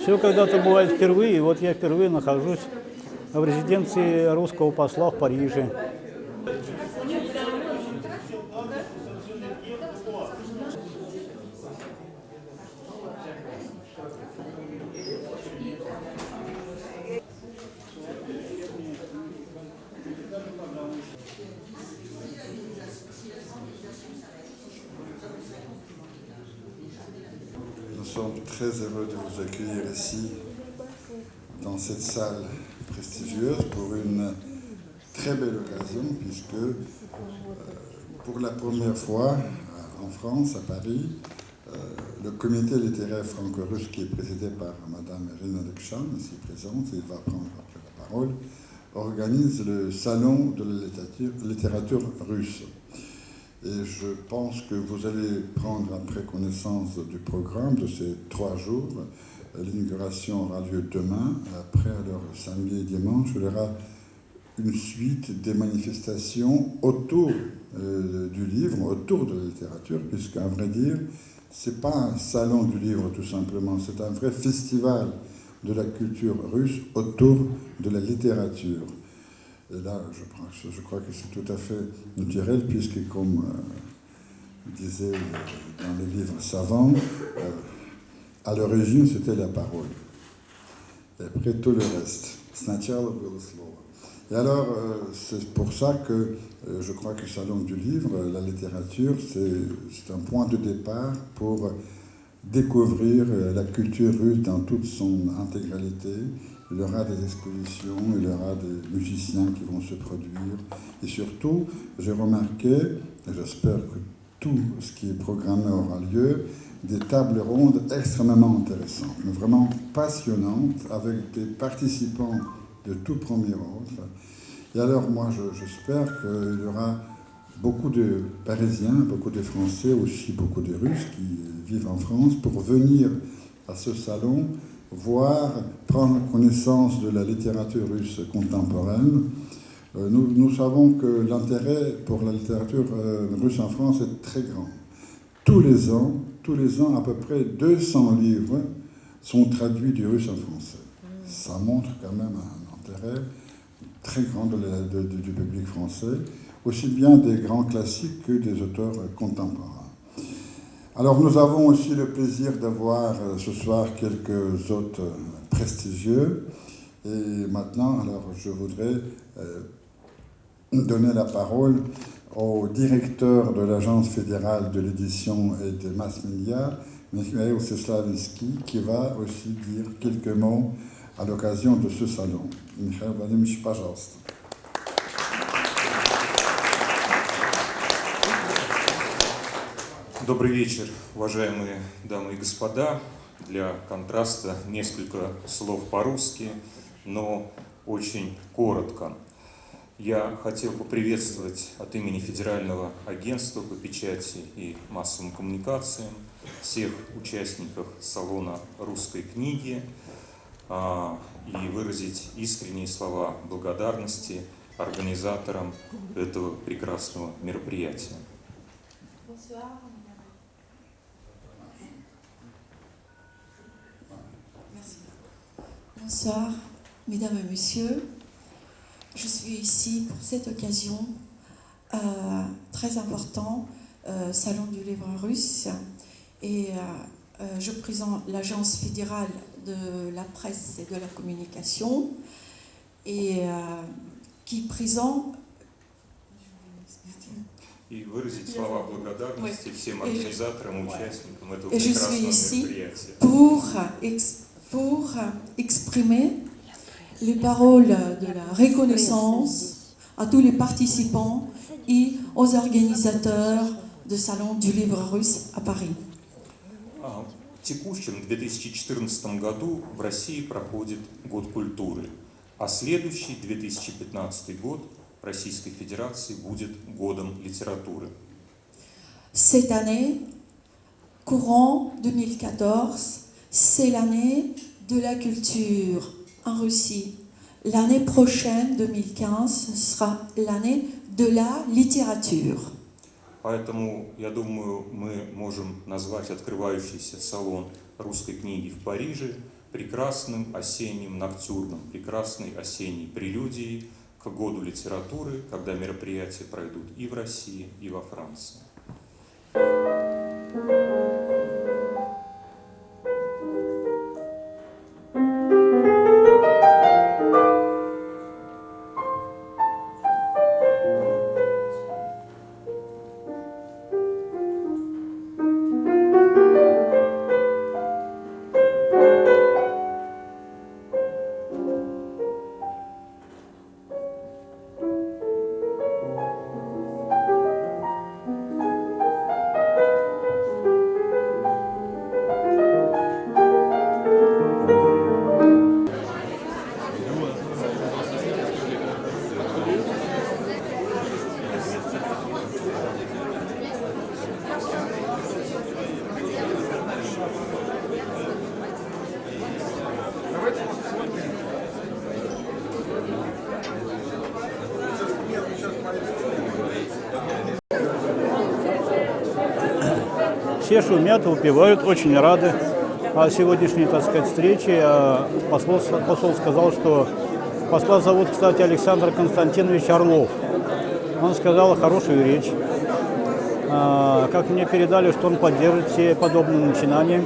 Все когда-то бывает впервые, и вот я впервые нахожусь в резиденции русского посла в Париже. Nous sommes très heureux de vous accueillir ici, dans cette salle prestigieuse, pour une très belle occasion, puisque pour la première fois en France, à Paris, le comité littéraire franco-russe, qui est présidé par Madame Irina Lekchan, ici présente, et va prendre après la parole, organise le Salon de la littérature russe. Et je pense que vous allez prendre après connaissance du programme de ces 3 jours. L'inauguration aura lieu demain. Après, alors samedi et dimanche, il y aura une suite des manifestations autour du livre, autour de la littérature, puisqu'à vrai dire, ce n'est pas un salon du livre tout simplement, c'est un vrai festival de la culture russe autour de la littérature. Et là, je crois que c'est tout à fait naturel, puisque comme disait dans les livres savants, à l'origine, c'était la parole. Et après, tout le reste. Et alors, c'est pour ça que je crois que le Salon du Livre, la littérature, c'est un point de départ pour découvrir la culture russe dans toute son intégralité. Il y aura des expositions, il y aura des musiciens qui vont se produire. Et surtout, j'ai remarqué, et j'espère que tout ce qui est programmé aura lieu, des tables rondes extrêmement intéressantes, mais vraiment passionnantes, avec des participants de tout premier ordre. Et alors, moi, j'espère qu'il y aura beaucoup de Parisiens, beaucoup de Français, aussi beaucoup de Russes qui vivent en France, pour venir à ce salon, voir, prendre connaissance de la littérature russe contemporaine. Nous savons que l'intérêt pour la littérature russe en France est très grand. Tous les ans, à peu près 200 livres sont traduits du russe en français. Ça montre quand même un intérêt très grand du public français, aussi bien des grands classiques que des auteurs contemporains. Alors nous avons aussi le plaisir d'avoir ce soir quelques hôtes prestigieux. Et maintenant, alors, je voudrais donner la parole au directeur de l'Agence fédérale de l'édition et des mass médias, Mikhail Seslavinsky, qui va aussi dire quelques mots à l'occasion de ce salon. Mikhail Vladimirovич, пожалуйста. Добрый вечер, уважаемые дамы и господа. Для контраста несколько слов по-русски, но очень коротко. Я хотел поприветствовать от имени Федерального агентства по печати и массовым коммуникациям всех участников салона русской книги и выразить искренние слова благодарности организаторам этого прекрасного мероприятия. Bonsoir, mesdames et messieurs. Je suis ici pour cette occasion très importante, Salon du livre russe, et je présente l'Agence fédérale de la presse et de la communication, et qui présente... И выразить слова благодарности всем организаторам и участникам этого Et je прекрасного suis ici мероприятия. pour exprimer les paroles de la reconnaissance à tous les participants et aux organisateurs du Salon du livre russe à Paris. В текущем 2014 году в России проходит Год культуры, а следующий 2015 год в Российской Федерации будет Годом литературы. Cette année, courant 2014, c'est l'année de la culture en Russie. L'année prochaine, 2015, sera l'année de la littérature. Поэтому, я думаю, мы можем назвать открывающийся салон русской книги в Париже прекрасным осенним ноктюрном, прекрасной осенней прелюдией к году литературы, когда мероприятия пройдут и в России, и во Франции. Все шумят, выпивают, очень рады о сегодняшней, так сказать, встрече. Посол сказал, что посла зовут, кстати, Александр Константинович Орлов. Он сказал хорошую речь. Как мне передали, что он поддержит все подобные начинания.